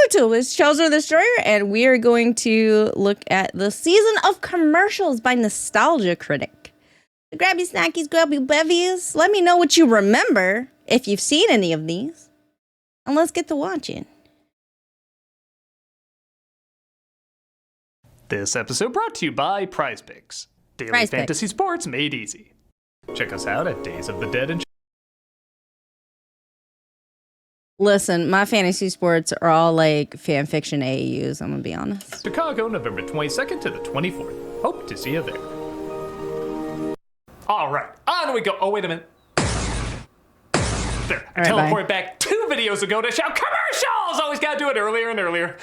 YouTube. It's Chelsea the Destroyer, and we are going to look at the season of commercials by Nostalgia Critic. Grab your snackies, grab your bevies. Let me know what you remember, if you've seen any of these. And let's get to watching. This episode brought to you by Prize Picks. Daily Prize fantasy Picks. sports made easy. Check us out at Days of the Dead and Listen, my fantasy sports are all like fan fiction AAUs, I'm gonna be honest. Chicago, November 22nd to the 24th. Hope to see you there. All right, on we go. Oh, wait a minute. There, I teleported back 2 videos ago to shout commercials! Always gotta do it earlier and earlier.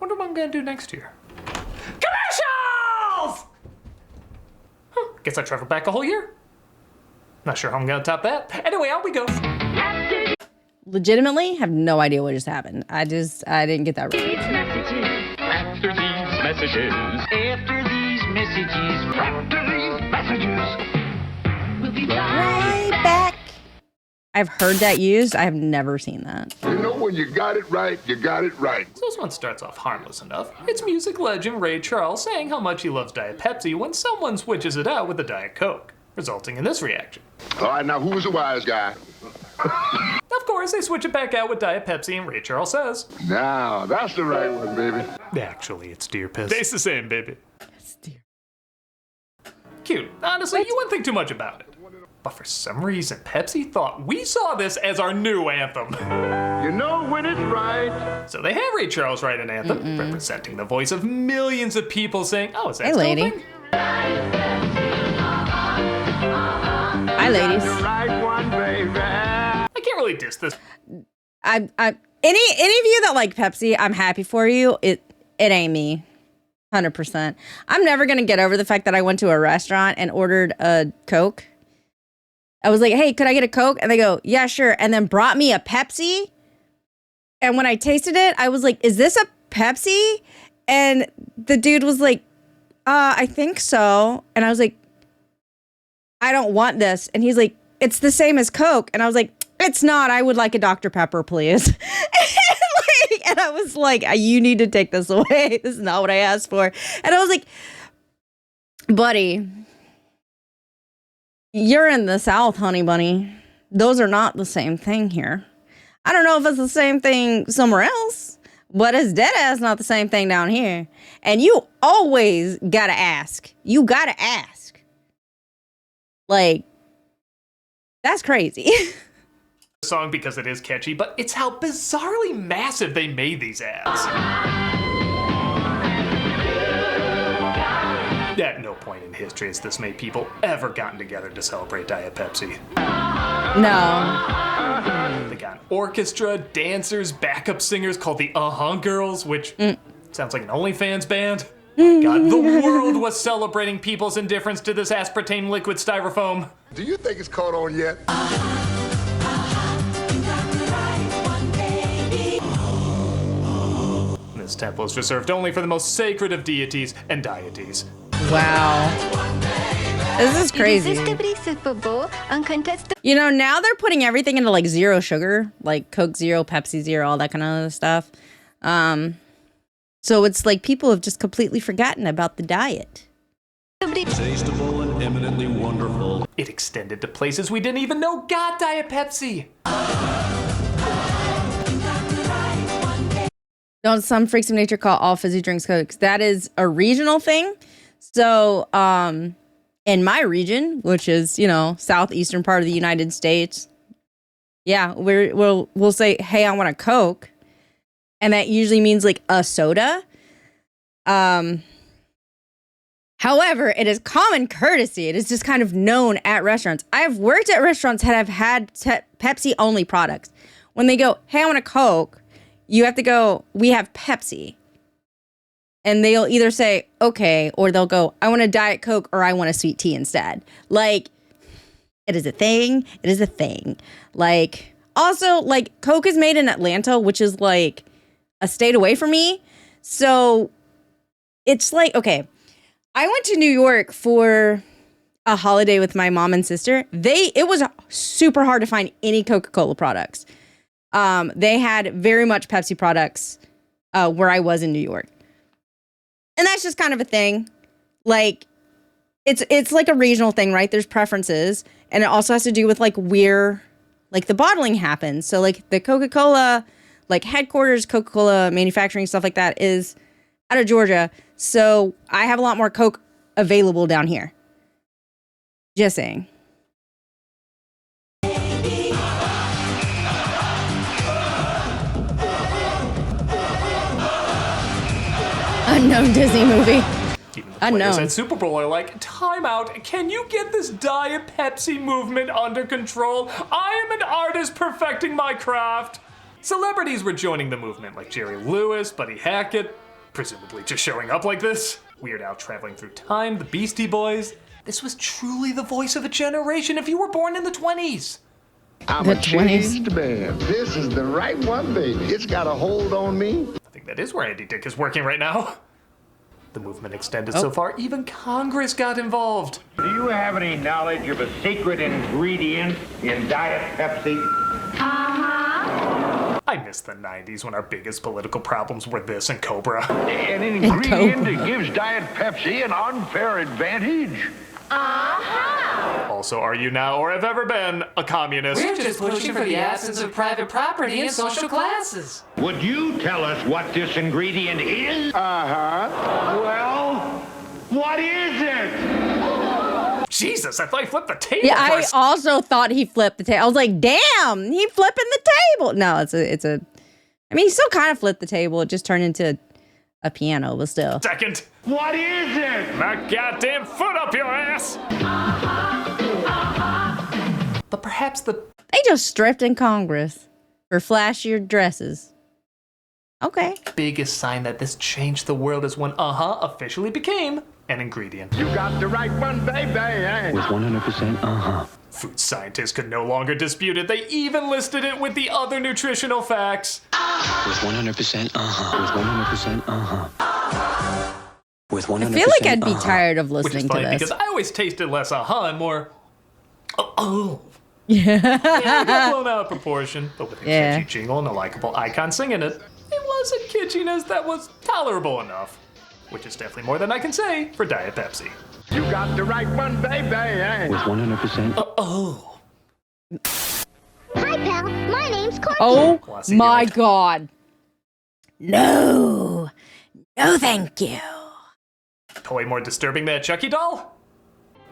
Wonder what I'm gonna do next year. Commercials! Guess I traveled back a whole year. Not sure how I'm gonna top that. Anyway, out we go. Legitimately, have no idea what just happened. I didn't get that right. After these messages, we'll be Right back. I've heard that used. I have never seen that. You know when you got it right, you got it right. So this one starts off harmless enough. It's music legend Ray Charles saying how much he loves Diet Pepsi when someone switches it out with a Diet Coke, resulting in this reaction. All right, now who's the wise guy? Of course, they switch it back out with Diet Pepsi, and Ray Charles says, Now, that's the right one, baby. actually, it's deer piss. Tastes the same, baby. It's dear. Cute. Honestly, you wouldn't think too much about it. But for some reason, Pepsi thought we saw this as our new anthem. You know when it's right. So they have Ray Charles write an anthem, representing the voice of millions of people saying, oh, is that Hey, still a lady. thing? Hi, ladies. Right one, baby. I can't really diss this. Any of you that like Pepsi, I'm happy for you. It ain't me. 100%. I'm never gonna get over the fact that I went to a restaurant and ordered a Coke. I was like, hey, could I get a Coke? And they go, yeah, sure. And then brought me a Pepsi. And when I tasted it, I was like, is this a Pepsi? And the dude was like, I think so. And I was like, I don't want this. And he's like, it's the same as Coke. And I was like, it's not. I would like a Dr. Pepper, please. And I was like, you need to take this away. This is not what I asked for. And I was like, buddy, you're in the South, honey bunny. Those are not the same thing here. I don't know if it's the same thing somewhere else, but it's dead ass not the same thing down here. And you always gotta ask. You gotta ask. Like, that's crazy. Song because it is catchy, but it's how bizarrely massive they made these ads. At no point in history has this many people ever gotten together to celebrate Diet Pepsi. No. They got an orchestra, dancers, backup singers called the Girls, which sounds like an OnlyFans band. God, the world was celebrating people's indifference to this aspartame liquid styrofoam. Do you think it's caught on yet? This temple is reserved only for the most sacred of deities and deities. Wow. This is crazy. You know, now they're putting everything into like zero sugar, like Coke Zero, Pepsi Zero, all that kind of stuff. So it's like people have just completely forgotten about the diet. Tasteable and eminently wonderful. It extended to places we didn't even know got Diet Pepsi. Don't some freaks of nature call all fizzy drinks Cokes? That is a regional thing. So, in my region, which is, you know, southeastern part of the United States, yeah, we'll say, hey, I want a Coke. And that usually means like a soda. However, it is common courtesy. It is just kind of known at restaurants. I've worked at restaurants that have had Pepsi only products. When they go, hey, I want a Coke, you have to go, we have Pepsi. And they'll either say, okay, or they'll go, I want a Diet Coke or I want a sweet tea instead. Like, it is a thing. It is a thing. Like, also, like, Coke is made in Atlanta, which is like a state away from me. So it's like, okay, I went to New York for a holiday with my mom and sister. It was super hard to find any Coca-Cola products. they had very much Pepsi products where I was in New York. And that's just kind of a thing. Like, it's like a regional thing, right? There's preferences. And it also has to do with like where like the bottling happens. So like the Coca-Cola, like headquarters, Coca-Cola manufacturing, stuff like that is out of Georgia. So I have a lot more Coke available down here. Just saying. Unknown Disney movie. Even the players at Super Bowl are like, time out, can you get this Diet Pepsi movement under control? I am an artist perfecting my craft. Celebrities were joining the movement like Jerry Lewis, Buddy Hackett, presumably just showing up like this. Weird Al traveling through time, the Beastie Boys. This was truly the voice of a generation if you were born in the 20s. I'm The a 20s. changed man. This is the right one, baby. It's got a hold on me. I think that is where Andy Dick is working right now. The movement extended so far, even Congress got involved. Do you have any knowledge of a secret ingredient in Diet Pepsi? I miss the 90s when our biggest political problems were this and Cobra. An ingredient that gives Diet Pepsi an unfair advantage? Also, are you now or have ever been a communist? We're just pushing for the absence of private property and social classes. Would you tell us what this ingredient is? Well, what is it? Jesus, I thought he flipped the table Yeah, I first. also thought he flipped the table. I was like, damn, he flipping the table. No, it's a. I mean, he still kind of flipped the table. It just turned into a piano, but still. Second. What is it? That goddamn foot up your ass! But perhaps the They just stripped in Congress for flashier dresses. Okay. biggest sign that this changed the world is when officially became an ingredient. You got the right one, baby. With 100% Food scientists could no longer dispute it. They even listed it with the other nutritional facts. With 100% With 100% With 100% I feel like I'd be tired of Which is listening to funny this. because I always tasted less and more yeah, it got blown out of proportion, but with a Yeah. catchy jingle and a likable icon singing it, it was a kitschiness that was tolerable enough. Which is definitely more than I can say for Diet Pepsi. You got the right one, baby. With 100% Hi, pal. My name's Corky. Oh Glossy my eyed. God. No. No, thank you. Toy more disturbing than a Chucky doll?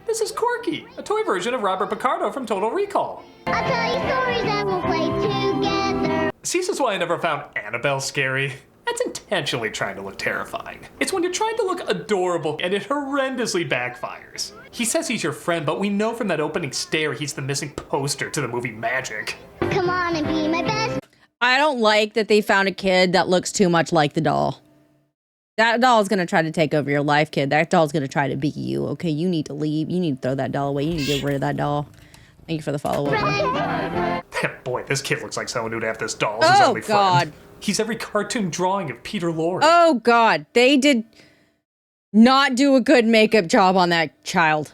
This is Corky, a toy version of Robert Picardo from Total Recall. I'll tell you stories and we'll play together. See, this is why I never found Annabelle scary. That's intentionally trying to look terrifying. It's when you're trying to look adorable and it horrendously backfires. He says he's your friend, but we know from that opening stare he's the missing poster to the movie Magic. Come on and be my best. I don't like that they found a kid that looks too much like the doll. That doll's going to try to take over your life, kid. That doll's going to try to be you. Okay, you need to leave. You need to throw that doll away. You need to get rid of that doll. Thank you for the follow-up. Boy, this kid looks like someone who'd have this doll as his Oh, only God. friend. He's every cartoon drawing of Peter Lorre. Oh, God. They did not do a good makeup job on that child.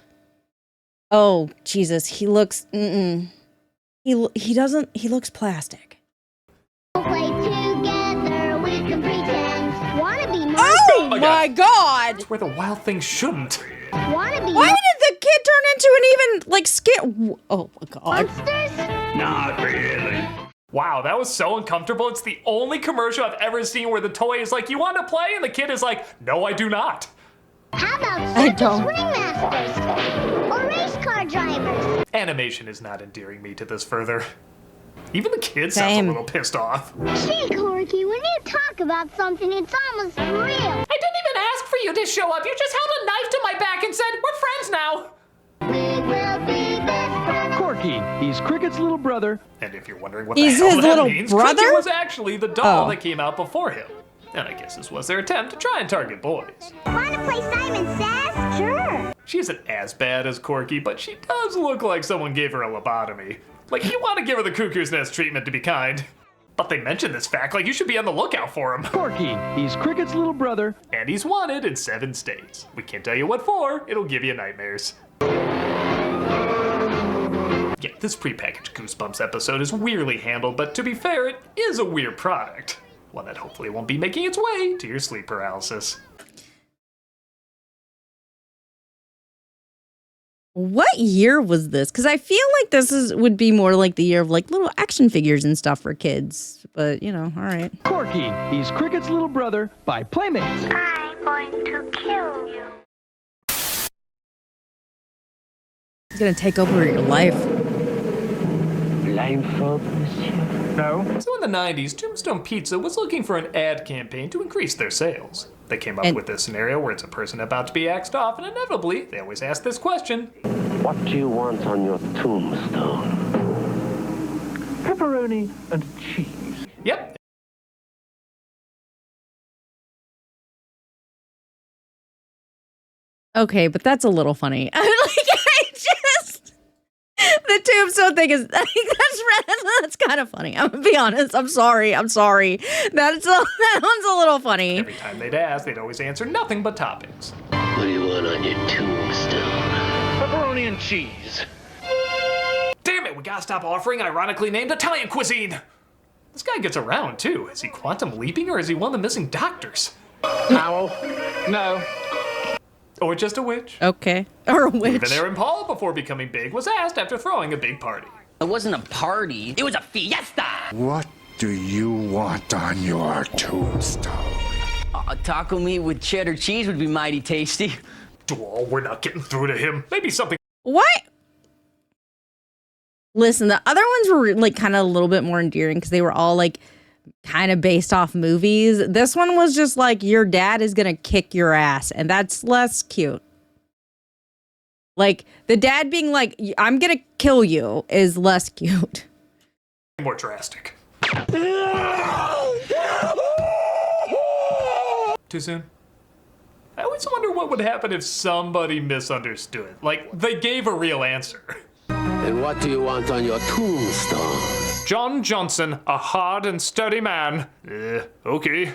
Oh, Jesus. He looks... He looks plastic. We'll play together. We can pretend. Wanna be monsters? Oh, my my God. Where the wild thing shouldn't. Wanna be Why did the kid turn into an even, like, skin... Oh, my God. monsters? Not really. Wow, that was so uncomfortable. It's the only commercial I've ever seen where the toy is like, you want to play? And the kid is like, no, I do not. How about I circus don't. swing masters? Or race car drivers? Animation is not endearing me to this further. Even the kid sounds Same. a little pissed off. Gee, Corky, when you talk about something, it's almost real. I didn't even ask for you to show up. You just held a knife to my back and said, we're friends now. We will be best friends. Corky, he's Cricket's little brother. And if you're wondering what He's the hell his that little means, brother? Critic was actually the doll Oh. that came out before him. And I guess this was their attempt to try and target boys. Wanna play Simon Says? Sure. She isn't as bad as Corky, but she does look like someone gave her a lobotomy. Like, you want to give her the cuckoo's nest treatment to be kind. But they mention this fact like you should be on the lookout for him. Corky, he's Cricket's little brother. And he's wanted in 7 states. We can't tell you what for, it'll give you nightmares. Yeah, this prepackaged Goosebumps episode is weirdly handled, but to be fair, it is a weird product. One that hopefully won't be making its way to your sleep paralysis. What year was this? Because I feel like would be more like the year of like little action figures and stuff for kids. But, you know, all right. Corky, he's Cricket's little brother by Playmates. I'm going to kill you. It's going to take over your life. Blindfold, monsieur? No. So in the 90s, Tombstone Pizza was looking for an ad campaign to increase their sales. They came up with this scenario where it's a person about to be axed off, and inevitably, they always ask this question. What do you want on your tombstone? Pepperoni and cheese. Yep. Okay, but that's a little funny. The tombstone thing is, that's kind of funny. I'm gonna be honest. I'm sorry. That one's a little funny. Every time they'd ask, they'd always answer nothing but toppings. What do you want on your tombstone? Pepperoni and cheese. Damn it, we gotta stop offering ironically named Italian cuisine. This guy gets around, too. Is he quantum leaping or is he one of the missing doctors? Owl. No. Or just a witch? Okay. Or a witch. Even Aaron Paul, before becoming big, was asked after throwing a big party. It wasn't a party. It was a fiesta. What do you want on your tombstone? Taco meat with cheddar cheese would be mighty tasty. Oh, we're not getting through to him. Maybe something. What? Listen, the other ones were like kind of a little bit more endearing because they were all like kind of based off movies. This one was just like, your dad is gonna kick your ass, and that's less cute. Like the dad being like, I'm gonna kill you is less cute. More drastic. Too soon? I always wonder what would happen if somebody misunderstood. Like, they gave a real answer. And what do you want on your tombstone? John Johnson, a hard and sturdy man. Okay.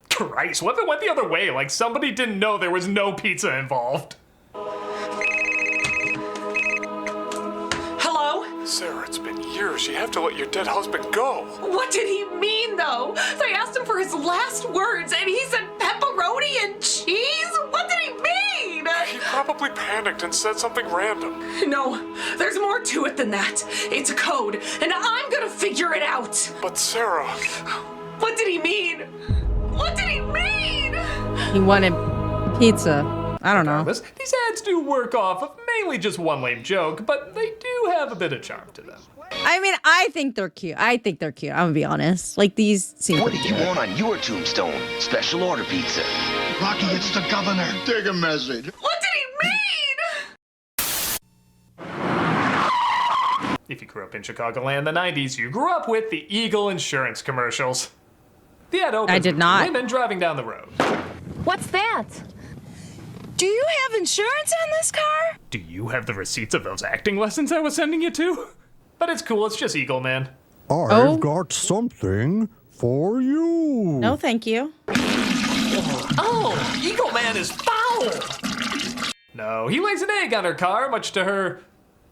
Christ, what if it went the other way? Like somebody didn't know there was no pizza involved. Hello? Sarah, it's been years. You have to let your dead husband go. What did he mean, though? They asked him for his last words, and he said pepperoni and cheese? What did he mean? He probably panicked and said something random. No, there's more to it than that. It's a code, and I'm gonna figure it out. But Sarah... What did he mean? What did he mean? He wanted pizza. I don't know. These ads do work off of mainly just one lame joke, but they do have a bit of charm to them. I mean, I think they're cute. I'm gonna be honest. Like these seem. What do you want on your tombstone? Special order pizza. Rocky, it's the governor. Take a message. What did he mean? If you grew up in Chicagoland in the 90s, you grew up with the Eagle insurance commercials. The ad opens I did not. with women driving down the road. What's that? Do you have insurance on this car? Do you have the receipts of those acting lessons I was sending you to? But it's cool, it's just Eagle Man. I've got something for you. No, thank you. Oh, Eagle Man is foul! No, he lays an egg on her car, much to her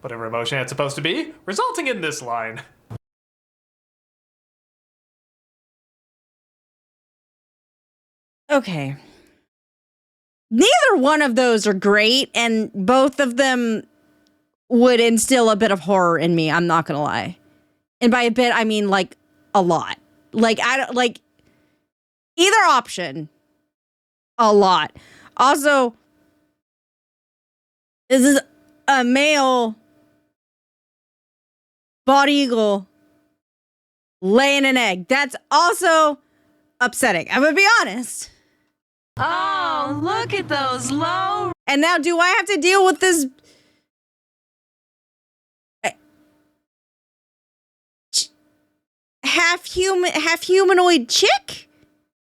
whatever emotion it's supposed to be, resulting in this line. Okay. Neither one of those are great, and both of them would instill a bit of horror in me. I'm not gonna lie, and by a bit I mean like a lot. Like I don't like either option. A lot. Also, this is a male bald eagle laying an egg. That's also upsetting. I'm gonna be honest. Oh, look at those low. And now do I have to deal with this half humanoid chick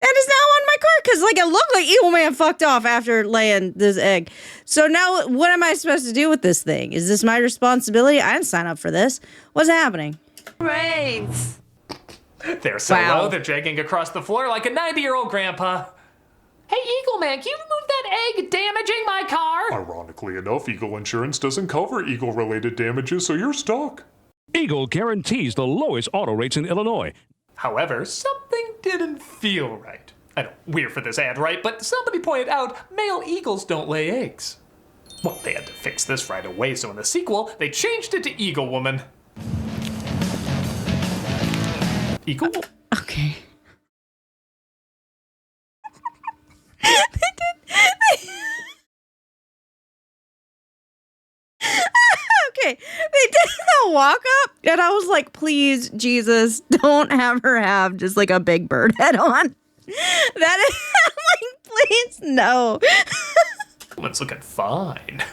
that is now on my car? Because like it looked like Evil Man fucked off after laying this egg. So now what am I supposed to do with this thing? Is this my responsibility? I didn't sign up for this. What's happening? Great. They're so low, they're dragging across the floor like a 90-year-old grandpa. Hey, Eagle Man, can you remove that egg damaging my car? Ironically enough, Eagle Insurance doesn't cover Eagle-related damages, so you're stuck. Eagle guarantees the lowest auto rates in Illinois. However, something didn't feel right. I know, weird for this ad, right? But somebody pointed out male eagles don't lay eggs. Well, they had to fix this right away, so in the sequel, they changed it to Eagle Woman. Eagle? Okay. Okay, they did the walk up, and I was like, please, Jesus, don't have her have just like a big bird head on. That is, I'm like, please, no. Woman's looking fine.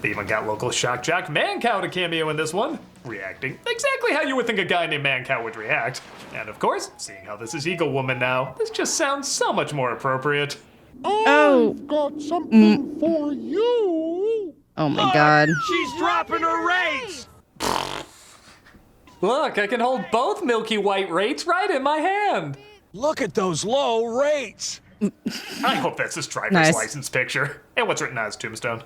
They even got local shock jock Mancow to cameo in this one, reacting exactly how you would think a guy named Mancow would react. And of course, seeing how this is Eagle Woman now, this just sounds so much more appropriate. I've got something for you. Oh my God. She's dropping her rates! Look, I can hold both milky white rates right in my hand. Look at those low rates! I hope that's his driver's Nice. license picture and what's written on his tombstone.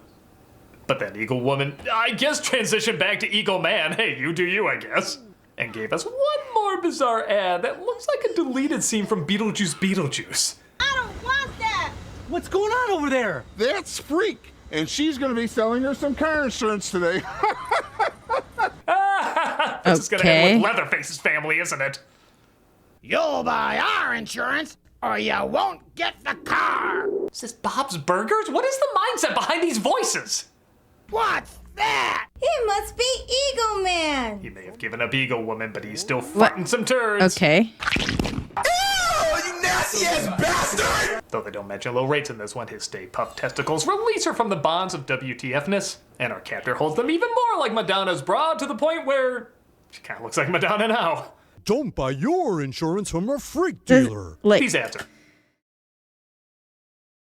But then Eagle Woman, I guess, transitioned back to Eagle Man. Hey, you do you, I guess. And gave us one more bizarre ad that looks like a deleted scene from Beetlejuice. I don't want that. What's going on over there? That's Freak, and she's going to be selling her some car insurance today. This is gonna end with Leatherface's family, isn't it? You'll buy our insurance, or you won't get the car. Is this Bob's Burgers? What is the mindset behind these voices? What's that? He must be Eagle Man. He may have given up Eagle Woman, but he's still farting some turds. Okay. You nasty ass bastard! Though they don't mention low rates in this one, his Stay Puft testicles release her from the bonds of WTF-ness, and our captor holds them even more like Madonna's bra to the point where she kind of looks like Madonna now. Don't buy your insurance from a freak dealer. Like, Please answer.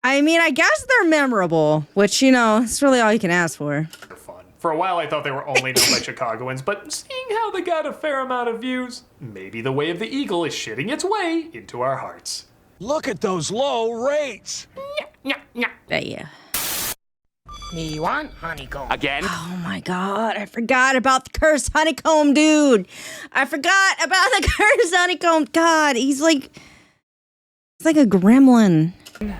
I mean, I guess they're memorable, which, you know, it's really all you can ask for. They're fun. For a while, I thought they were only known by Chicagoans, but seeing how they got a fair amount of views, maybe the way of the eagle is shitting its way into our hearts. Look at those low rates! Yeah. Me want honeycomb. Again? Oh my God, I forgot about the cursed honeycomb, dude. I forgot about the cursed honeycomb. God, he's like a gremlin.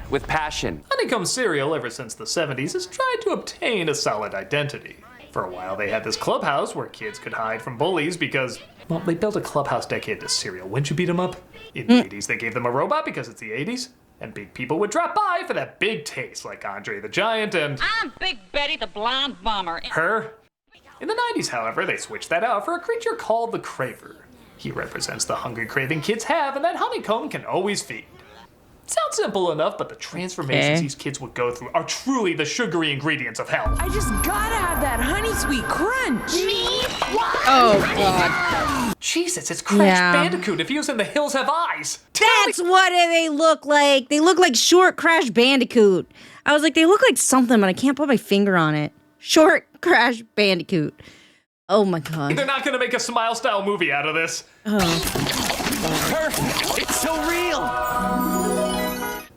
With passion. Honeycomb cereal, ever since the 70s, has tried to obtain a solid identity. For a while, they had this clubhouse where kids could hide from bullies because, well, they built a clubhouse dedicated to cereal. Wouldn't you beat them up? In the 80s, they gave them a robot because it's the 80s. And big people would drop by for that big taste, like Andre the Giant and... I'm Big Betty the Blonde Bomber. Her. In the 90s, however, they switched that out for a creature called the Craver. He represents the hungry craving kids have and that honeycomb can always feed. Sounds simple enough, but the transformations these kids would go through are truly the sugary ingredients of hell. I just gotta have that honey sweet crunch. Me? What? Oh God. Jesus, it's Crash Bandicoot if he was in The Hills Have Eyes. That's what they look like. They look like short Crash Bandicoot. I was like, they look like something, but I can't put my finger on it. Short Crash Bandicoot. Oh my God. They're not gonna make a Smile-style movie out of this. It's so real!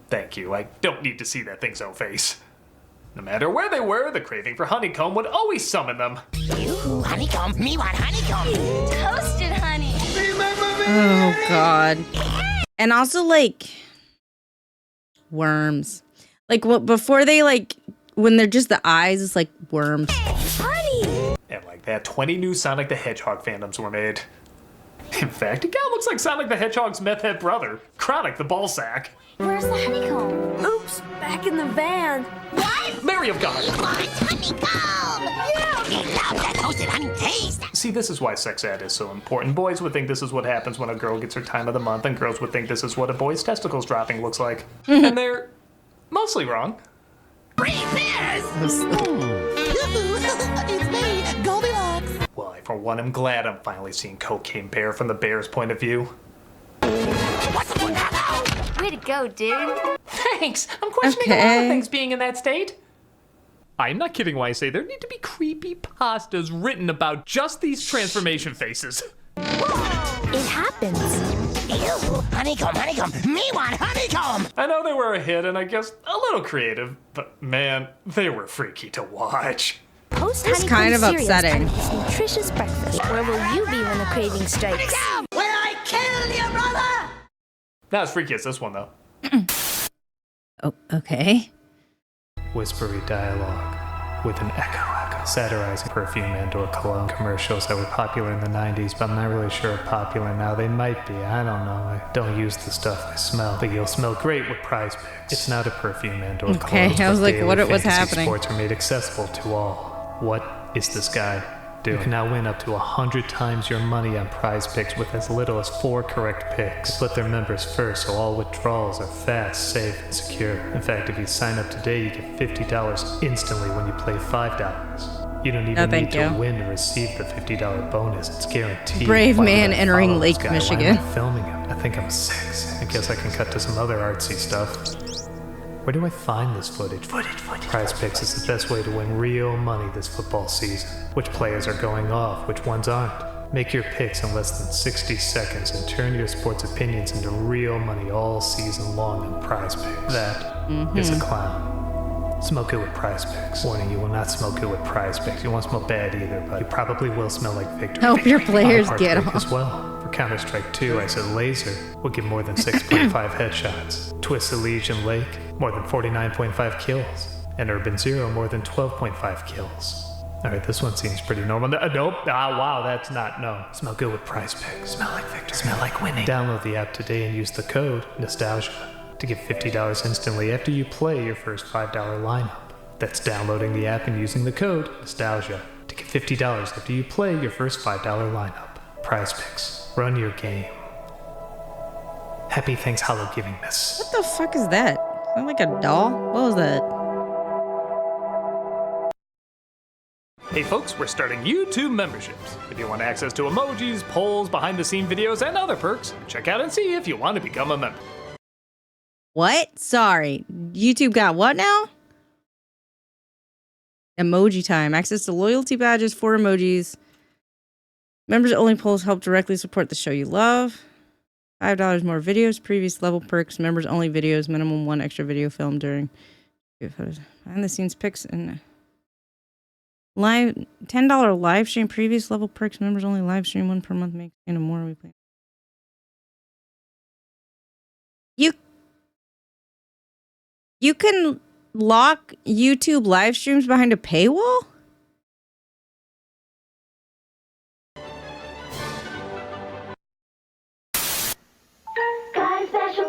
Thank you, I don't need to see that thing's own face. No matter where they were, the craving for honeycomb would always summon them. You honeycomb, me want honeycomb. Toasted honey. Oh God. And also like worms. Like what before they like when they're just the eyes, it's like worms. Honey. And like that, 20 new Sonic the Hedgehog fandoms were made. In fact, it kind of looks like Sonic the Hedgehog's meth head brother, Chronic the Ballsack. Where's the honeycomb? Oops, back in the van. What? Mary of God. Want honeycomb. Yeah. He loves that toasted honey taste. See, this is why sex ed is so important. Boys would think this is what happens when a girl gets her time of the month, and girls would think this is what a boy's testicles dropping looks like. And they're mostly wrong. Britney Spears. It's me, Goldilocks. Well, I, for one, am glad I'm finally seeing Cocaine Bear from the bear's point of view. What's the now? Way to go, dude. Thanks! I'm questioning a lot of things being in that state. I'm not kidding when I say there need to be creepy pastas written about just these transformation faces. It happens. Ew, Honeycomb, honeycomb, me want honeycomb! I know they were a hit and I guess a little creative, but man, they were freaky to watch. Post It's kind of upsetting. Nutritious breakfast. Where will you be when the craving strikes? Will I kill your brother? Not as freaky as this one, though. Oh, okay. Whispery dialogue with an echo satirizing perfume and/or cologne commercials that were popular in the 90s, but I'm not really sure are popular now. They might be. I don't know. I don't use the stuff I smell, but you'll smell great with Prize Picks. It's not a perfume and/or cologne. Okay, I was like, daily what was fantasy happening? Sports are made accessible to all. What is this guy doing? You can now win up to 100 times your money on Prize Picks with as little as 4 correct picks. Split their members first, so all withdrawals are fast, safe, and secure. In fact, if you sign up today, you get $50 instantly when you play $5. You don't even need to win to receive the $50 bonus. It's guaranteed. Brave Why man would I entering follow this Lake guy? Michigan. Why am I filming him? I think I'm 6. I guess I can cut to some other artsy stuff. Where do I find this footage? Prize Picks is the best way to win real money this football season. Which players are going off, which ones aren't. Make your picks in less than 60 seconds and turn your sports opinions into real money all season long on Prize Picks. That is a clown. Smoke it with Prize Picks. Warning, you will not smoke it with Prize Picks. You won't smell bad either, but you probably will smell like victory. Help your players get Heartbreak off. as well. For Counter-Strike 2, I said laser will give more than 6.5 headshots. Twist Elysian Lake, more than 49.5 kills. And Urban Zero, more than 12.5 kills. Alright, this one seems pretty normal. Nope. Wow, that's not, no. Smell good with Prize Picks. Smell like victory. Smell like winning. Download the app today and use the code NOSTALGIA to get $50 instantly after you play your first $5 lineup. That's downloading the app and using the code NOSTALGIA to get $50 after you play your first $5 lineup. Prize Picks. Run your game. Happy Thanks Halloween, miss. What the fuck is that? Is that like a doll? What was that? Hey folks, we're starting YouTube memberships. If you want access to emojis, polls, behind-the-scene videos, and other perks, check out and see if you want to become a member. What? Sorry. YouTube got what now? Emoji time. Access to loyalty badges, 4 emojis. Members only polls help directly support the show you love. $5 more videos, previous level perks, members only videos, minimum 1 extra video filmed during behind the scenes pics and live $10 live stream, previous level perks, members only live stream 1 per month makes and more we play. You can lock YouTube live streams behind a paywall?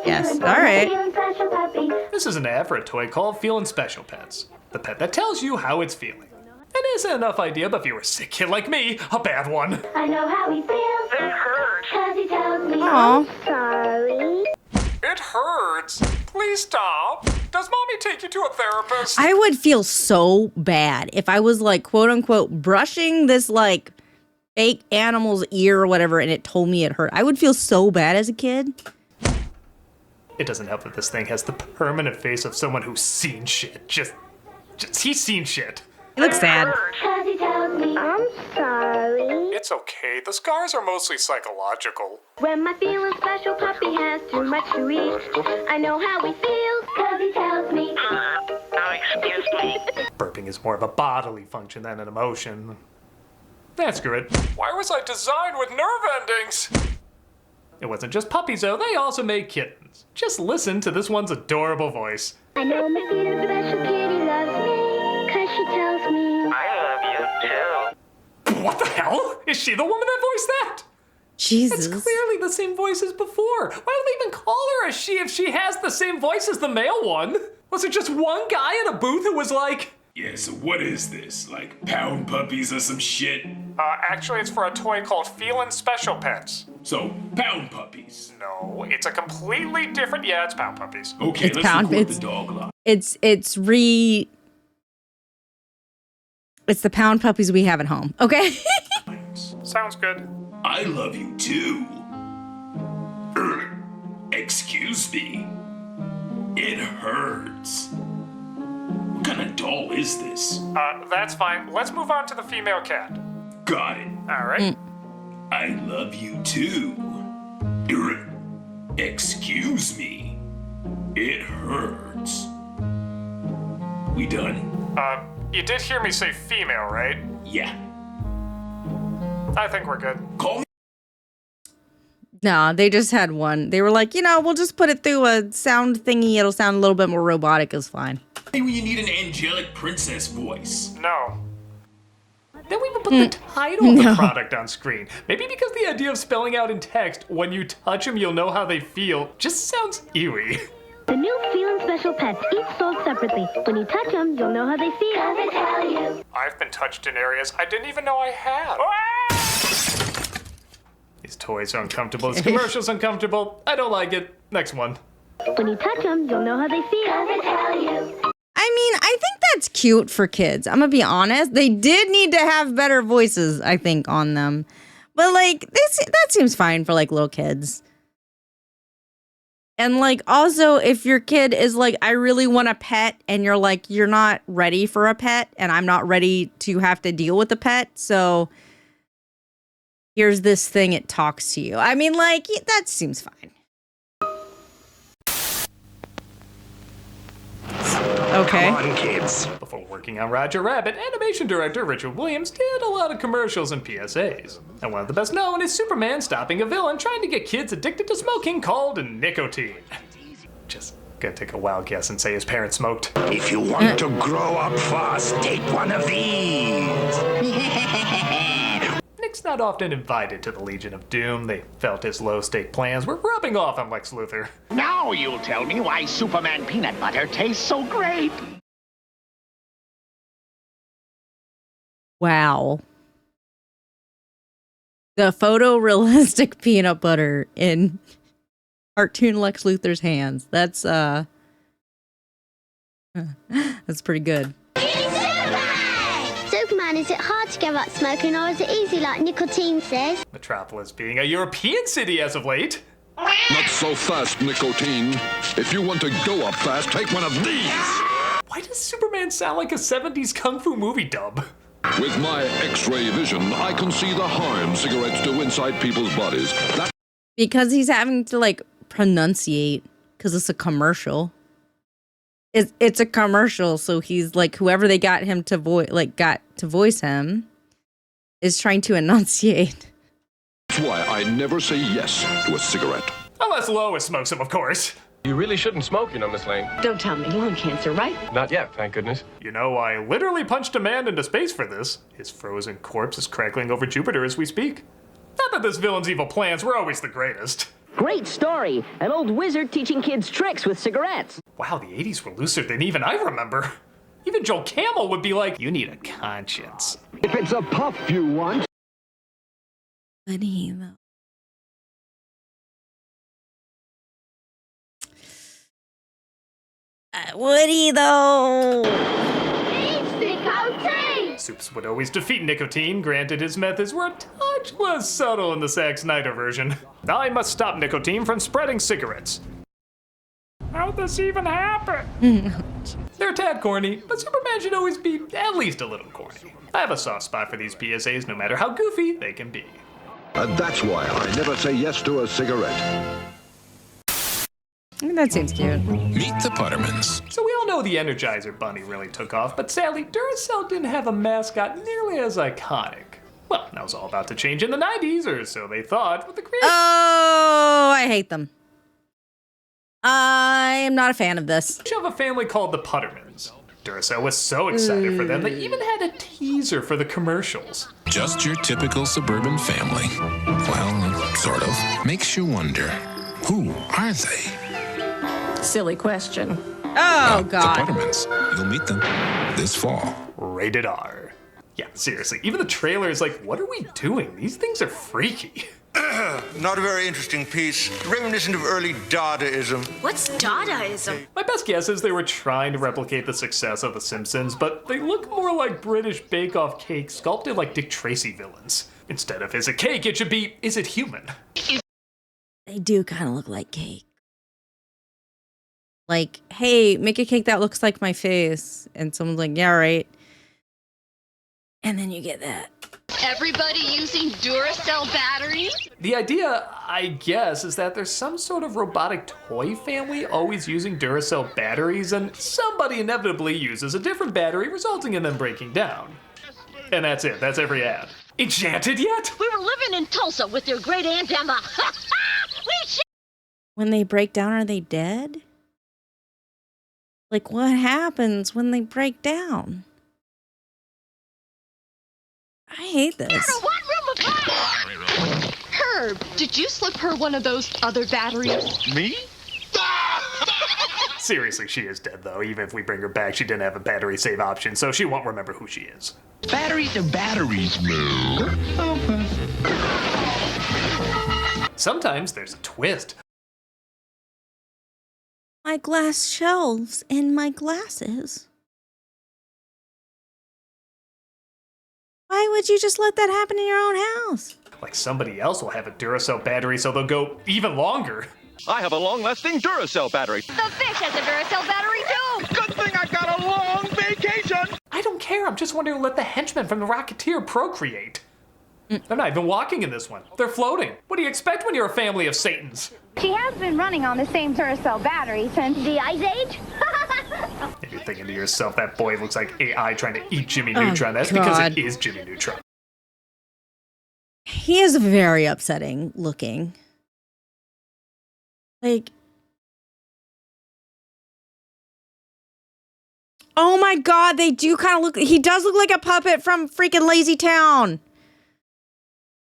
Yes, all right. This is an ad for a toy called Feelin' Special Pets. The pet that tells you how it's feeling. It isn't enough idea, but if you're a sick kid like me, a bad one. I know how he feels. It hurts. 'Cause he tells me Aww. I'm sorry. It hurts. Please stop. Does mommy take you to a therapist? I would feel so bad if I was like, quote unquote, brushing this like fake animal's ear or whatever and it told me it hurt. I would feel so bad as a kid. It doesn't help that this thing has the permanent face of someone who's seen shit. Just he's seen shit. He looks sad. 'Cause he tells me I'm sorry. It's okay. The scars are mostly psychological. When my feeling special puppy has too much to eat, I know how he feels. 'Cause he tells me. Excuse me. Burping is more of a bodily function than an emotion. Screw it. Why was I designed with nerve endings? It wasn't just puppies though, they also made kittens. Just listen to this one's adorable voice. I know my feeling special kitty loves me. 'Cause she tells me. I love you too. What the hell? Is she the woman that voiced that? Jesus. It's clearly the same voice as before. Why do they even call her a she if she has the same voice as the male one? Was it just one guy in a booth who was like, yeah, so what is this? Like pound puppies or some shit? Actually, it's for a toy called Feelin' Special Pets. So, pound puppies. No, it's a completely different. Yeah, it's pound puppies. Okay, It's let's pound- record it's- the dog line. It's the pound puppies we have at home. Okay. Sounds good. I love you too. Excuse me. It hurts. What kind of doll is this? That's fine. Let's move on to the female cat. Got it. All right. I love you too. Excuse me. It hurts. We done? You did hear me say female, right? Yeah. I think we're good. Call me. No, they just had one. They were like, we'll just put it through a sound thingy. It'll sound a little bit more robotic. It's fine. When you need an angelic princess voice. No. Then we would put the title of the product on screen. Maybe because the idea of spelling out in text, when you touch them, you'll know how they feel, just sounds ewy. The new Feelin' Special pets, each sold separately. When you touch them, you'll know how they feel. Does it tell you? I've been touched in areas I didn't even know I had. These toys are uncomfortable. This commercial's uncomfortable. I don't like it. Next one. When you touch them, you'll know how they feel. Does it tell you? I mean, I think that's cute for kids. I'm gonna be honest. They did need to have better voices, I think, on them. But that seems fine for little kids. And also, if your kid is I really want a pet, and you're you're not ready for a pet, and I'm not ready to have to deal with a pet, so here's this thing, it talks to you. I mean, that seems fine. Okay. Come on, kids. Before working on Roger Rabbit, animation director Richard Williams did a lot of commercials and PSAs. And one of the best known is Superman stopping a villain trying to get kids addicted to smoking called nicotine. Just gonna take a wild guess and say his parents smoked. If you want to grow up fast, take one of these. Nick's not often invited to the Legion of Doom. They felt his low-stake plans were rubbing off on Lex Luthor. Now you'll tell me why Superman peanut butter tastes so great. Wow. The photorealistic peanut butter in cartoon Lex Luthor's hands. That's pretty good. Superman, is it hard to give up smoking or is it easy like nicotine says? Metropolis being a European city as of late. Not so fast, nicotine. If you want to go up fast, take one of these. Why does Superman sound like a 70s kung fu movie dub? With my X-ray vision, I can see the harm cigarettes do inside people's bodies. Because he's having to pronunciate because it's a commercial. It's a commercial, so he's whoever they got him to voice him is trying to enunciate. That's why I never say yes to a cigarette. Unless Lois smokes them, of course. You really shouldn't smoke, Miss Lane. Don't tell me lung cancer, right? Not yet, thank goodness. I literally punched a man into space for this. His frozen corpse is crackling over Jupiter as we speak. Not that this villain's evil plans were always the greatest. Great story. An old wizard teaching kids tricks with cigarettes. Wow, the 80s were looser than even I remember. Even Joel Camel would be like, you need a conscience. If it's a puff you want. Funny, though. Woody, though. It's nicotine! Soups would always defeat nicotine, granted his methods were a touch less subtle in the Zack Snyder version. I must stop nicotine from spreading cigarettes. How'd this even happen? They're a tad corny, but Superman should always be at least a little corny. I have a soft spot for these PSAs no matter how goofy they can be. And that's why I never say yes to a cigarette. That seems cute. Meet the Puttermans. So we all know the Energizer Bunny really took off, but sadly, Duracell didn't have a mascot nearly as iconic. Well, that was all about to change in the 90s, or so they thought, with the creation. Oh, I hate them. I'm not a fan of this. Of a family called the Puttermans. Duracell was so excited for them, they even had a teaser for the commercials. Just your typical suburban family. Well, sort of. Makes you wonder, who are they? Silly question. Oh, God. The Puttermans. You'll meet them this fall. Rated R. Yeah, seriously, even the trailer is like, what are we doing? These things are freaky. Not a very interesting piece. Reminiscent of early Dadaism. What's Dadaism? My best guess is they were trying to replicate the success of The Simpsons, but they look more like British bake-off cake sculpted like Dick Tracy villains. Instead of is it cake, it should be is it human? They do kind of look like cake. Like, hey, make a cake that looks like my face. And someone's like, yeah, right. And then you get that. everybody using Duracell batteries? The idea, I guess, is that there's some sort of robotic toy family always using Duracell batteries, and somebody inevitably uses a different battery, resulting in them breaking down. And that's it. That's every ad. Enchanted yet? We were living in Tulsa with your great Aunt Emma. When they break down, are they dead? Like, what happens when they break down? I hate this. Herb, did you slip her one of those other batteries? Me? Seriously, she is dead, though. Even if we bring her back, she didn't have a battery save option, so she won't remember who she is. Batteries are batteries, Moo. Sometimes there's a twist. My glass shelves and my glasses. Why would you just let that happen in your own house? Like somebody else will have a Duracell battery, so they'll go even longer. I have a long-lasting Duracell battery. The fish has a Duracell battery too. Good thing I got a long vacation. I don't care. I'm just wondering to let the henchmen from the Rocketeer procreate. They're not even walking in this one. They're floating. What do you expect when you're a family of Satans? She has been running on the same Duracell battery since the Ice Age. And you're thinking to yourself, that boy looks like AI trying to eat Jimmy Neutron. That's because it is Jimmy Neutron. He is very upsetting looking. Like, oh my God, they do kind of look, he does look like a puppet from freaking Lazy Town.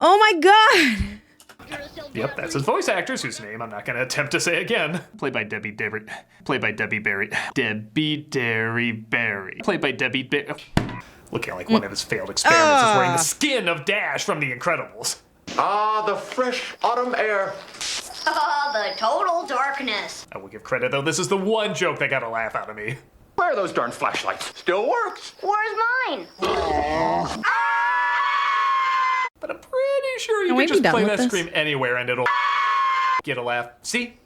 Oh my God. Yep, that's his voice actors, whose name I'm not going to attempt to say again. Played by Debbie Berry. Played by Debbie Berry. Debbie Derry Berry. Played by Debbie Berry. Looking like one of his failed experiments is wearing the skin of Dash from The Incredibles. Ah, the fresh autumn air. Oh, the total darkness. I will give credit, though. This is the one joke that got a laugh out of me. Where are those darn flashlights? Still works. Where's mine? But I'm pretty sure you can just play that scream anywhere and it'll get a laugh. See?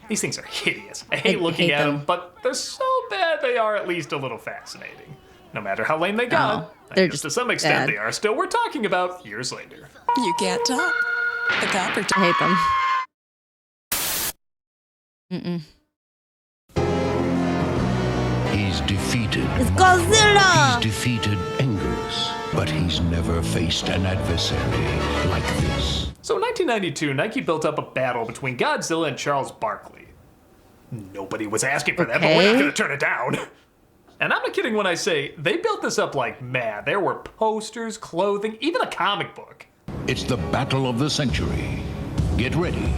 These things are hideous. I hate looking at them, but they're so bad they are at least a little fascinating. No matter how lame they got, they're just to some extent they are still worth talking about years later. You can't talk. The copper. I hate them. He's defeated. It's Godzilla! He's defeated Angus, but he's never faced an adversary like this. So in 1992, Nike built up a battle between Godzilla and Charles Barkley. Nobody was asking for that, but we're not going to turn it down. And I'm not kidding when I say they built this up like mad. There were posters, clothing, even a comic book. It's the battle of the century. Get ready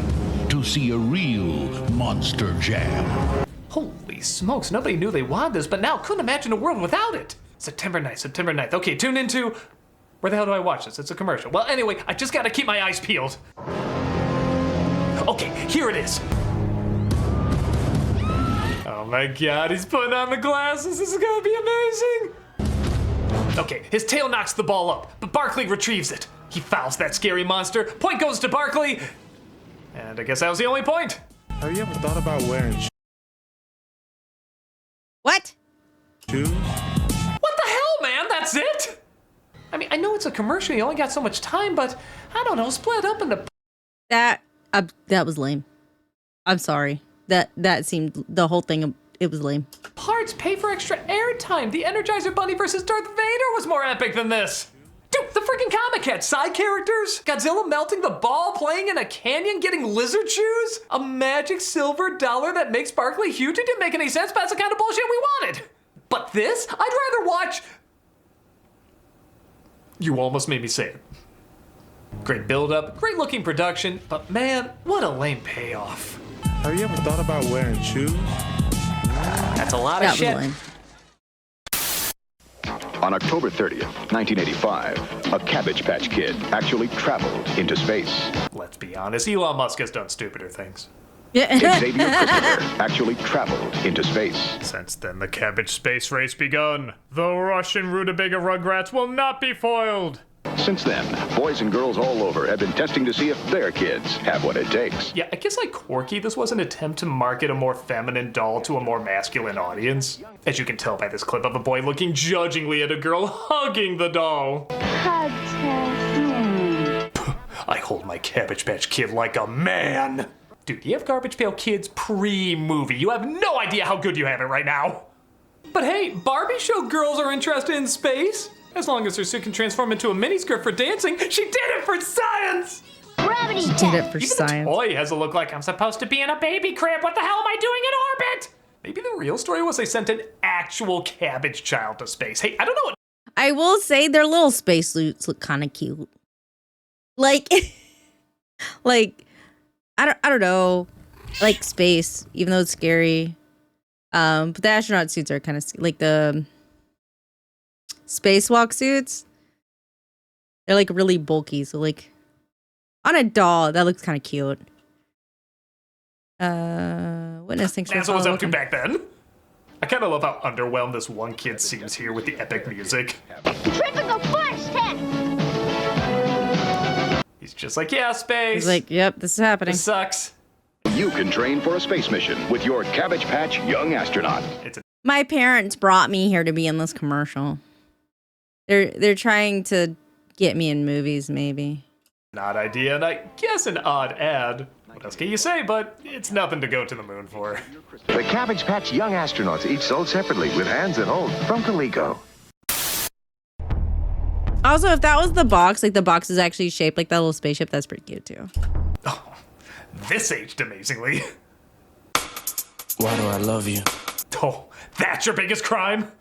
to see a real monster jam. Holy smokes, nobody knew they wanted this, but now couldn't imagine a world without it. September 9th. Okay, tune into... Where the hell do I watch this? It's a commercial. Well, anyway, I just gotta keep my eyes peeled. Okay, here it is. Oh my God, he's putting on the glasses. This is gonna be amazing. Okay, his tail knocks the ball up, but Barkley retrieves it. He fouls that scary monster. Point goes to Barkley. And I guess that was the only point. Have you ever thought about wearing What? shoes? What the hell, man? That's it? I mean, I know it's a commercial. You only got so much time, but I don't know. Split up into... That was lame. I'm sorry. That seemed, the whole thing, it was lame. Parts pay for extra airtime. The Energizer Bunny versus Darth Vader was more epic than this. Dude, the freaking comic had side characters. Godzilla melting the ball, playing in a canyon, getting lizard shoes. A magic silver dollar that makes Barkley huge. It didn't make any sense, but that's the kind of bullshit we wanted. But this, I'd rather watch... You almost made me say it. Great build-up, great looking production, but man, what a lame payoff. Have you ever thought about wearing shoes? That's a lot of shit. On October 30th, 1985, a Cabbage Patch Kid actually traveled into space. Let's be honest, Elon Musk has done stupider things. Xavier Christopher actually traveled into space. Since then, the cabbage space race begun. The Russian rutabaga rugrats will not be foiled. Since then, boys and girls all over have been testing to see if their kids have what it takes. Yeah, I guess like Corky, this was an attempt to market a more feminine doll to a more masculine audience. As you can tell by this clip of a boy looking judgingly at a girl hugging the doll. Hug test. I hold my Cabbage Patch Kid like a man. Dude, you have Garbage Pail Kids pre-movie. You have no idea how good you have it right now. But hey, Barbie showed girls are interested in space. As long as her suit can transform into a miniskirt for dancing, she did it for science! Gravity Did it for Even science. the toy has a look like I'm supposed to be in a baby crib. What the hell am I doing in orbit? Maybe the real story was they sent an actual cabbage child to space. Hey, I don't know what... I will say their little space suits look kind of cute. Like, like I don't know. I like space, even though it's scary. But the astronaut suits are kind of like the spacewalk suits. They're like really bulky, so like on a doll that looks kind of cute. Witness, thanks for That's what was up to welcome. back then. I kind of love how underwhelmed this one kid seems here with the epic music. Tripical force test. He's just like, yeah, space. He's like, yep, this is happening. This sucks. You can train for a space mission with your Cabbage Patch Young Astronaut. My parents brought me here to be in this commercial. They're trying to get me in movies, maybe. An odd idea, and I guess an odd ad. What else can you say, but it's nothing to go to the moon for. The Cabbage Patch Young Astronauts, each sold separately with hands and hold from Coleco. Also, if that was the box, like the box is actually shaped like that little spaceship, that's pretty cute too. Oh, this aged amazingly. Why do I love you? Oh, that's your biggest crime?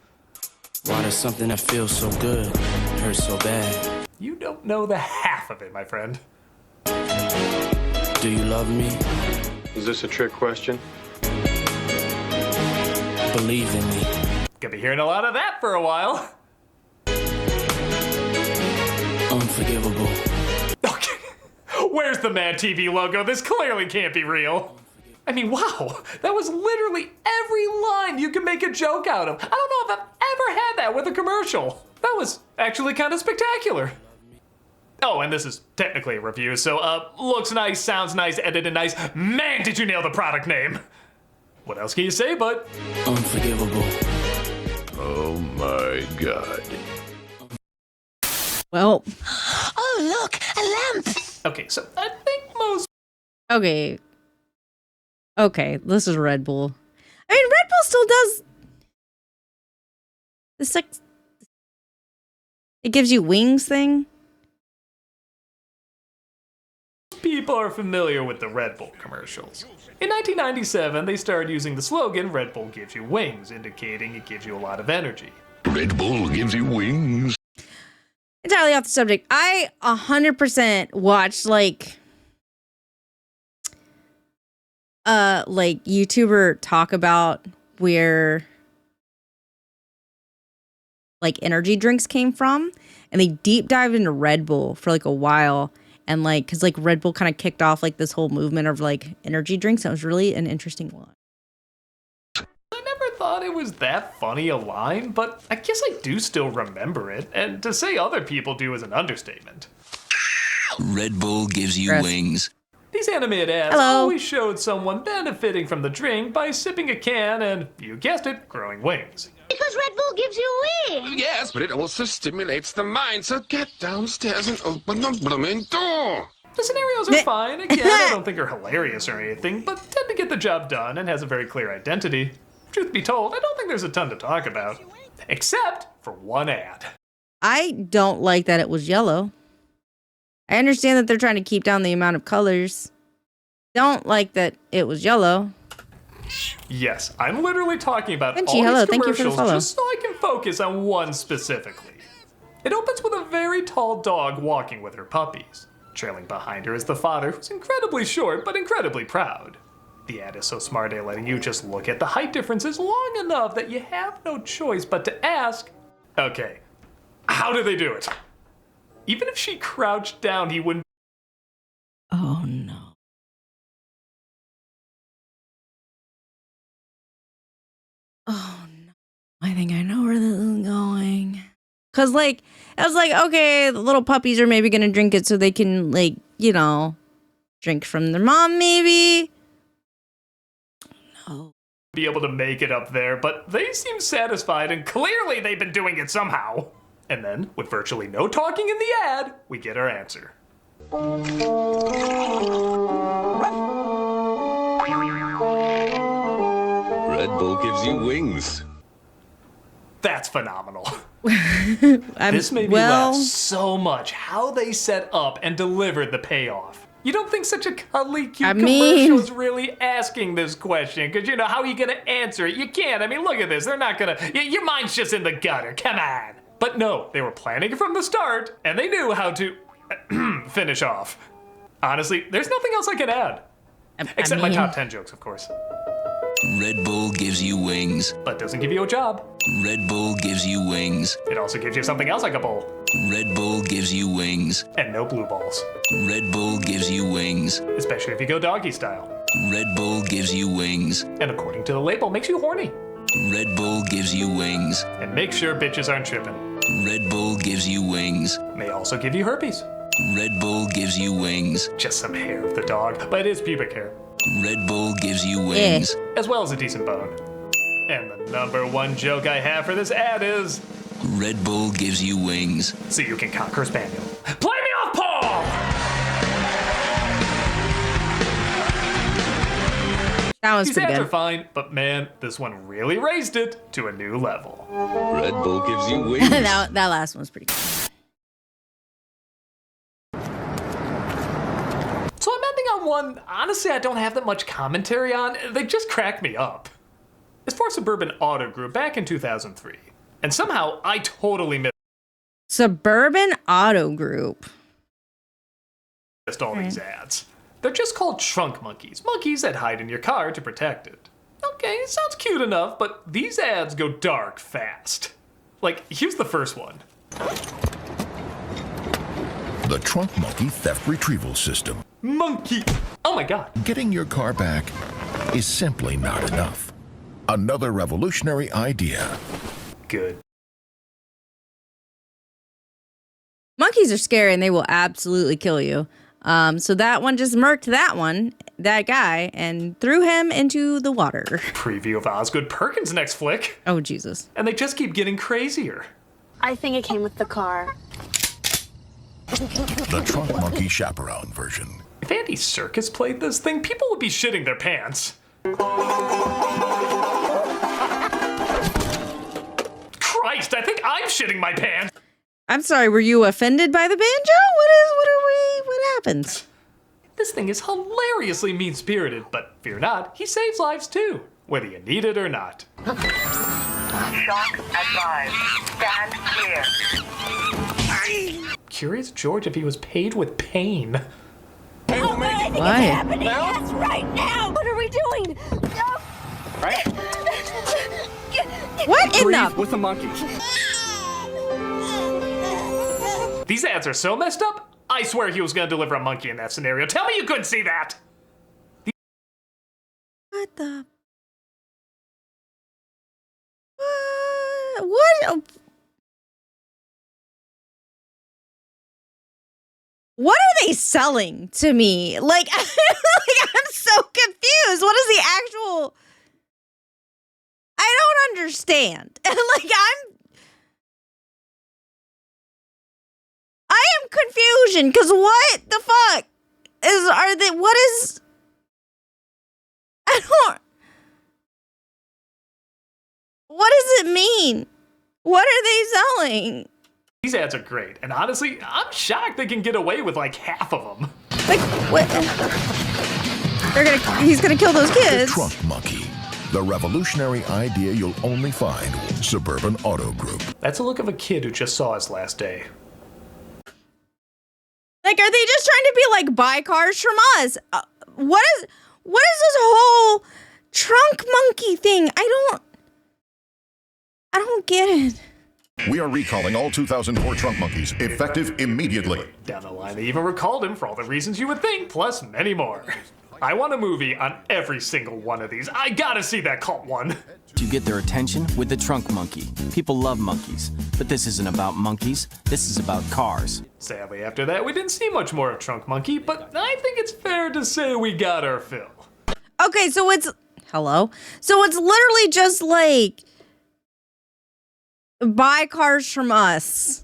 Why does something that feels so good hurt so bad? You don't know the half of it, my friend. Do you love me? Is this a trick question? Believe in me. Gonna be hearing a lot of that for a while. Unforgivable. Okay. Where's the Mad TV logo? This clearly can't be real. I mean, wow. That was literally every line you could make a joke out of. I don't know if I've ever had that with a commercial. That was actually kind of spectacular. Oh, and this is technically a review, so looks nice, sounds nice, edited nice. Man, did you nail the product name. What else can you say, but... Unforgivable. Oh my God. Well. Oh, look, a lamp. Okay, so I think most... Okay, this is Red Bull. I mean, Red Bull still does the sex. It gives you wings thing. People are familiar with the Red Bull commercials. In 1997, they started using the slogan, Red Bull gives you wings, indicating it gives you a lot of energy. Red Bull gives you wings. Entirely off the subject. I 100% watched like YouTuber talk about where like energy drinks came from, and they deep dived into Red Bull for like a while, and like because like Red Bull kind of kicked off like this whole movement of like energy drinks. That was really an interesting one. I never thought it was that funny a line, but I guess I do still remember it, and to say other people do is an understatement. Red Bull gives you Chris. wings. These animated ads Hello. always showed someone benefiting from the drink by sipping a can and, you guessed it, growing wings. Because Red Bull gives you wings. Yes, but it also stimulates the mind, so get downstairs and open the blooming door. The scenarios are fine. Again, I don't think they're hilarious or anything, but tend to get the job done and has a very clear identity. Truth be told, I don't think there's a ton to talk about. Except for one ad. I don't like that it was yellow. I understand that they're trying to keep down the amount of colors. Don't like that it was yellow. Yes, I'm literally talking about Benji, all hello, these thank you for the commercials follow. just so I can focus on one specifically. It opens with a very tall dog walking with her puppies. Trailing behind her is the father, who's incredibly short but incredibly proud. The ad is so smart at letting you just look at the height differences long enough that you have no choice but to ask, okay, how do they do it? Even if she crouched down, he wouldn't. Oh no. Oh no. I think I know where this is going. Cause like I was like, okay, the little puppies are maybe gonna drink it so they can like, you know, drink from their mom maybe. No. Be able to make it up there, but they seem satisfied and clearly they've been doing it somehow. And then, with virtually no talking in the ad, we get our answer. Red Bull gives you wings. That's phenomenal. This made me laugh so much how they set up and delivered the payoff. You don't think such a cuddly, cute commercial is really asking this question? Because, you know, how are you going to answer it? You can't. I mean, look at this. They're not going to... Your mind's just in the gutter. Come on. But no, they were planning it from the start, and they knew how to finish off. Honestly, there's nothing else I can add. Except my top 10 jokes, of course. Red Bull gives you wings. But doesn't give you a job. Red Bull gives you wings. It also gives you something else like a bowl. Red Bull gives you wings. And no blue balls. Red Bull gives you wings. Especially if you go doggy style. Red Bull gives you wings. And according to the label, makes you horny. Red Bull gives you wings. And make sure bitches aren't tripping. Red Bull gives you wings. May also give you herpes. Red Bull gives you wings. Just some hair of the dog, but it is pubic hair. Red Bull gives you wings. As well as a decent bone. And the number one joke I have for this ad is... Red Bull gives you wings. So you can conquer a spaniel. Play me off, Paul! That was These pretty ads good. are fine, but man, this one really raised it to a new level. Red Bull gives you wings. that last one was pretty good. So I'm ending on one, honestly, I don't have that much commentary on. They just crack me up. It's for Suburban Auto Group back in 2003. And somehow I totally missed Suburban Auto Group. all these ads. They're just called trunk monkeys. Monkeys that hide in your car to protect it. Okay, it sounds cute enough, but these ads go dark fast. Like, here's the first one. The Trunk Monkey Theft Retrieval System. Monkey! Oh my god. Getting your car back is simply not enough. Another revolutionary idea. Good. Monkeys are scary and they will absolutely kill you. So that one just murked that guy, and threw him into the water. Preview of Osgood Perkins' next flick. Oh, Jesus. And they just keep getting crazier. I think it came with the car. The Trunk Monkey Chaperone version. If Andy Serkis played this thing, people would be shitting their pants. Christ, I think I'm shitting my pants. I'm sorry, were you offended by the banjo? What happens? This thing is hilariously mean-spirited, but fear not, he saves lives too, whether you need it or not. Shock advised. Stand clear. Curious George if he was paid with pain. Oh, I think Why? it's happening. Yes, right now. What are we doing? Right? What in Breathe the... with the monkey. These ads are so messed up, I swear he was gonna deliver a monkey in that scenario. Tell me you couldn't see that! What the... What? What are they selling to me? Like, I'm so confused. What is the actual... I don't understand. Like, I am confusion, because what the fuck what is... I don't... What does it mean? What are they selling? These ads are great, and honestly, I'm shocked they can get away with like half of them. Like, what? He's gonna kill those kids. The Trunk Monkey. The revolutionary idea you'll only find with Suburban Auto Group. That's a look of a kid who just saw his last day. Like, are they just trying to be like, buy cars from us? What is this whole trunk monkey thing? I don't get it. We are recalling all 2004 Trunk Monkeys, effective immediately. Down the line, they even recalled him for all the reasons you would think, plus many more. I want a movie on every single one of these. I gotta see that cult one. You get their attention with the trunk monkey. People love monkeys, but this isn't about monkeys. This is about cars. Sadly, after that, we didn't see much more of Trunk Monkey, but I think it's fair to say we got our fill. Okay, so it's literally just like buy cars from us.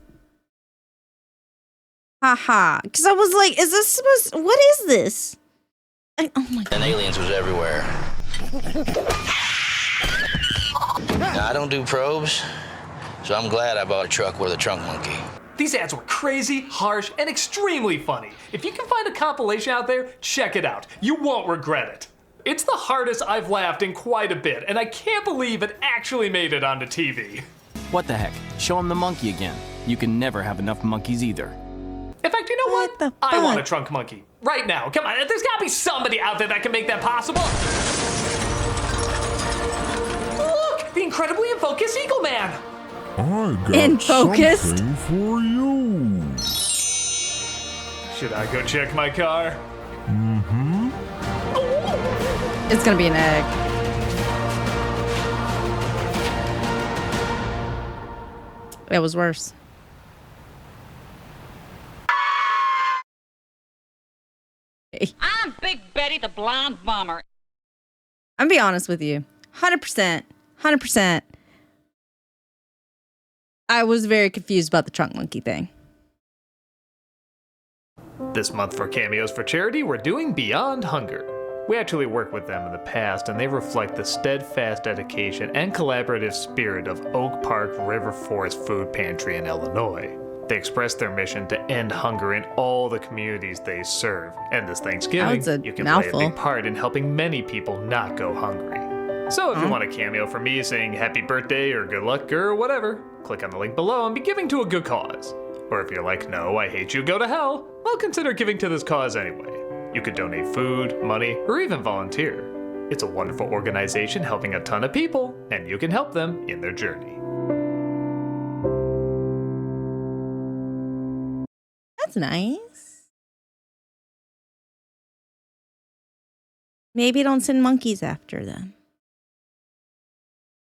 Haha. Because I was like, is this supposed? What is this? Oh my God. And aliens was everywhere. Now, I don't do probes, so I'm glad I bought a truck with a trunk monkey. These ads were crazy, harsh, and extremely funny. If you can find a compilation out there, check it out. You won't regret it. It's the hardest I've laughed in quite a bit, and I can't believe it actually made it onto TV. What the heck? Show him the monkey again. You can never have enough monkeys either. In fact, you know what? I want a trunk monkey. Right now. Come on, there's gotta be somebody out there that can make that possible. Look, the incredibly in focus Eagle Man. I got In focus. something for you. Should I go check my car? Mm-hmm. It's gonna be an egg. It was worse. I'm Big Betty the Blonde Bomber. I'm gonna be honest with you. 100%. I was very confused about the trunk monkey thing. This month for Cameos for Charity, we're doing Beyond Hunger. We actually worked with them in the past, and they reflect the steadfast dedication and collaborative spirit of Oak Park River Forest Food Pantry in Illinois. They express their mission to end hunger in all the communities they serve, and this Thanksgiving, you can play a big part in helping many people not go hungry. So if you want a cameo from me saying happy birthday or good luck or whatever, click on the link below and be giving to a good cause. Or if you're like, no, I hate you, go to hell, well, consider giving to this cause anyway. You could donate food, money, or even volunteer. It's a wonderful organization helping a ton of people, and you can help them in their journey. That's nice. Maybe don't send monkeys after them.